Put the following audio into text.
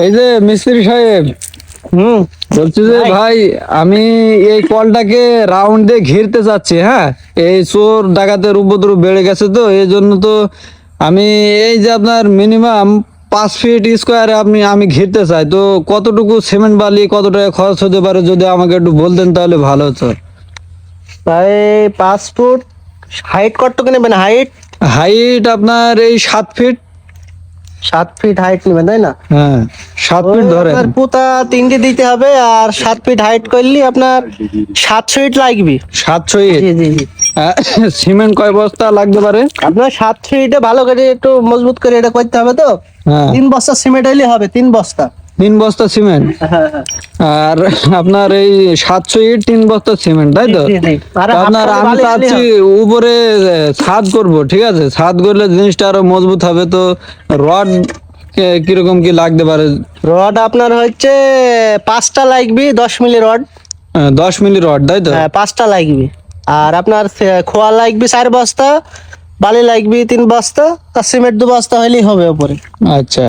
এই যে মিস্ত্রি সাহেব, বলছি যে ভাই আমি এই কলটাকে রাউন্ড দিয়ে ঘিরতে চাচ্ছি। হ্যাঁ, এই চোর ডাকাতের উপদ্রব বেড়ে গেছে, তো এই জন্য তো আমি এই যে আপনার মিনিমাম 5 ফিট স্কোয়ারে আমি ঘিরতে চাই। তো কতটুকু সিমেন্ট বালি, কত টাকা খরচ হতে পারে যদি আমাকে একটু বলতেন তাহলে ভালো হতো। প্রায় 5 ফুট। হাইট কতটুকু নেবেন? হাইট আপনার এই 7 ফিট। 7 ফিট হাইট নেবেন, তাই না? হ্যাঁ, 7 ফিট ধরেন। আপনার পুতা 3টে দিতে হবে, আর 7 ফিট হাইট করলে আপনার 700 ইট লাগবে। 700 ইট। জি জি জি। সিমেন্ট কয় বস্তা লাগতে পারে? আপনার 700 ইটে ভালো করে একটু মজবুত করে এটা করতে হবে তো। হ্যাঁ, 3 বস্তা সিমেন্ট হইলে হবে, 3 বস্তা। 3 বস্তা সিমেন্ট। হ্যাঁ হ্যাঁ। আর আপনার এই 700 ইট 3 বস্তা সিমেন্ট, তাই তো? জি, জি। আর তো আপনার হাফ আমি বালি হইলেই চাচ্ছি হবে। উপরে ছাদ করব, ঠিক আছে? ছাদ করলে জিনিসটা আরো মজবুত হবে। তো রড কিরকম কি লাগতে পারে? রড আপনার হচ্ছে 5টা লাগবে, 10 মিলি রড। 10 মিলি রড, তাই তো? হ্যাঁ, 5টা লাগবে। আর আপনার খোয়া লাগবে 4 বস্তা, বালি লাগবে 3 বস্তা, আর সিমেন্ট 2 বস্তা হইলেই হবে উপরে। আচ্ছা।